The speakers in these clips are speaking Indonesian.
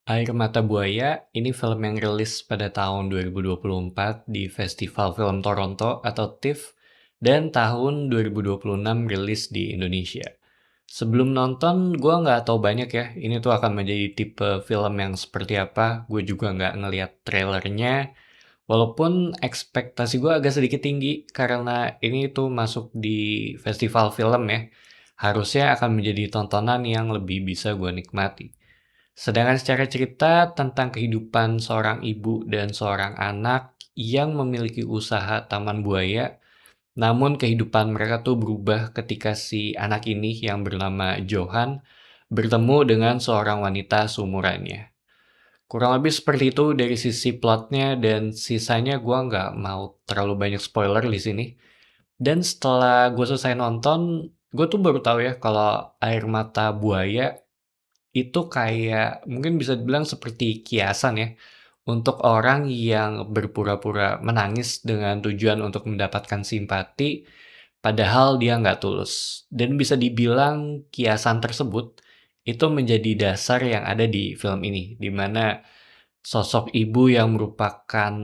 Air Mata Buaya ini film yang rilis pada tahun 2024 di Festival Film Toronto atau TIFF dan tahun 2026 rilis di Indonesia. Sebelum nonton, gue nggak tahu banyak ya, ini tuh akan menjadi tipe film yang seperti apa. Gue juga nggak ngeliat trailernya, walaupun ekspektasi gue agak sedikit tinggi karena ini tuh masuk di festival film ya. Harusnya akan menjadi tontonan yang lebih bisa gue nikmati. Sedangkan secara cerita tentang kehidupan seorang ibu dan seorang anak yang memiliki usaha taman buaya, namun kehidupan mereka tuh berubah ketika si anak ini yang bernama Johan bertemu dengan seorang wanita seumurannya. Kurang lebih seperti itu dari sisi plotnya dan sisanya gua nggak mau terlalu banyak spoiler di sini. Dan setelah gue selesai nonton, gue tuh baru tahu ya kalau Air Mata Buaya itu kayak mungkin bisa dibilang seperti kiasan ya, untuk orang yang berpura-pura menangis dengan tujuan untuk mendapatkan simpati, padahal dia nggak tulus. Dan bisa dibilang kiasan tersebut itu menjadi dasar yang ada di film ini, di mana sosok ibu yang merupakan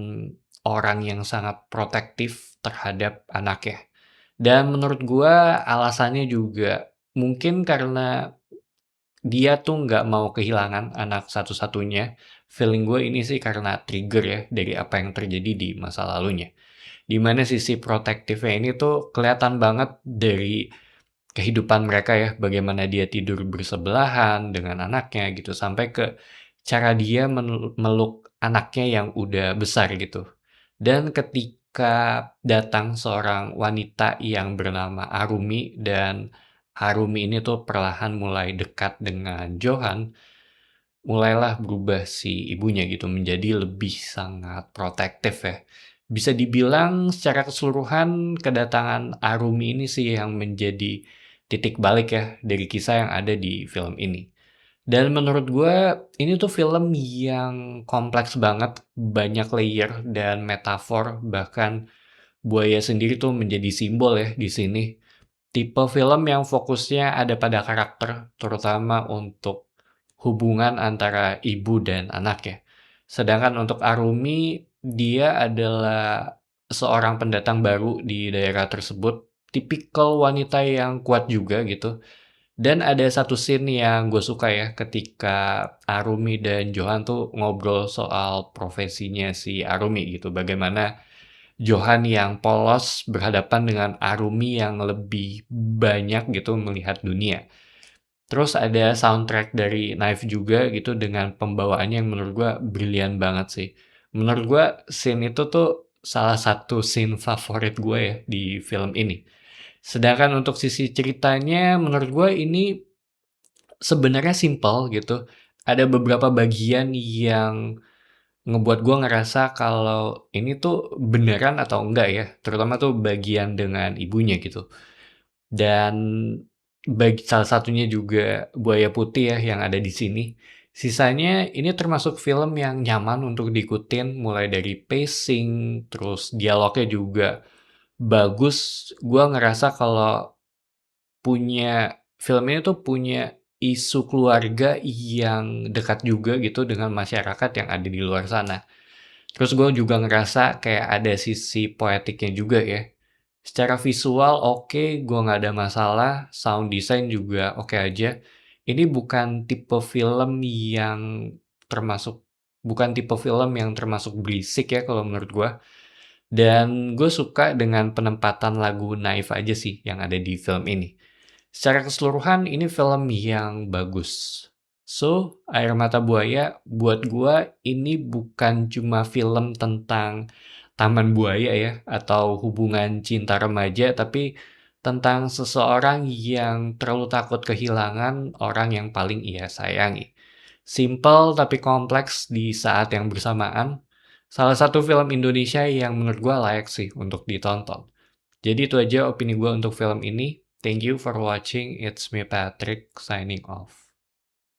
orang yang sangat protektif terhadap anaknya. Dan menurut gua alasannya juga mungkin karena dia tuh nggak mau kehilangan anak satu-satunya. Feeling gue ini sih karena trigger ya dari apa yang terjadi di masa lalunya. Di mana sisi protektifnya ini tuh kelihatan banget dari kehidupan mereka ya, bagaimana dia tidur bersebelahan dengan anaknya gitu, sampai ke cara dia meluk anaknya yang udah besar gitu. Dan ketika datang seorang wanita yang bernama Arumi dan Harumi ini tuh perlahan mulai dekat dengan Johan, mulailah berubah si ibunya gitu menjadi lebih sangat protektif ya. Bisa dibilang secara keseluruhan kedatangan Arumi ini sih yang menjadi titik balik ya dari kisah yang ada di film ini. Dan menurut gue ini tuh film yang kompleks banget, banyak layer dan metafor, bahkan buaya sendiri tuh menjadi simbol ya di sini. Tipe film yang fokusnya ada pada karakter, terutama untuk hubungan antara ibu dan anak ya. Sedangkan untuk Arumi, dia adalah seorang pendatang baru di daerah tersebut, tipikal wanita yang kuat juga gitu. Dan ada satu scene yang gue suka ya, ketika Arumi dan Johan tuh ngobrol soal profesinya si Arumi gitu. Bagaimana Johan yang polos berhadapan dengan Arumi yang lebih banyak gitu melihat dunia. Terus ada soundtrack dari Knife juga gitu dengan pembawaannya yang menurut gua brilian banget sih. Menurut gua scene itu tuh salah satu scene favorit gue ya di film ini. Sedangkan untuk sisi ceritanya menurut gue ini sebenarnya simpel gitu. Ada beberapa bagian yang ngebuat gue ngerasa kalau ini tuh beneran atau enggak ya, terutama tuh bagian dengan ibunya gitu. Dan salah satunya juga Buaya Putih ya yang ada di sini. Sisanya ini termasuk film yang nyaman untuk diikutin, mulai dari pacing, terus dialognya juga bagus. Gue ngerasa kalau film ini tuh punya isu keluarga yang dekat juga gitu dengan masyarakat yang ada di luar sana. Terus gue juga ngerasa kayak ada sisi poetiknya juga ya. Secara visual oke, gue nggak ada masalah. Sound design juga oke aja. Ini termasuk bukan tipe film yang termasuk berisik ya kalau menurut gue. Dan gue suka dengan penempatan lagu Naif aja sih yang ada di film ini. Secara keseluruhan ini film yang bagus. So, Air Mata Buaya buat gua ini bukan cuma film tentang taman buaya ya atau hubungan cinta remaja, tapi tentang seseorang yang terlalu takut kehilangan orang yang paling ia sayangi. Simple tapi kompleks di saat yang bersamaan. Salah satu film Indonesia yang menurut gua layak sih untuk ditonton. Jadi itu aja opini gue untuk film ini. Thank you for watching. It's me Patrick signing off.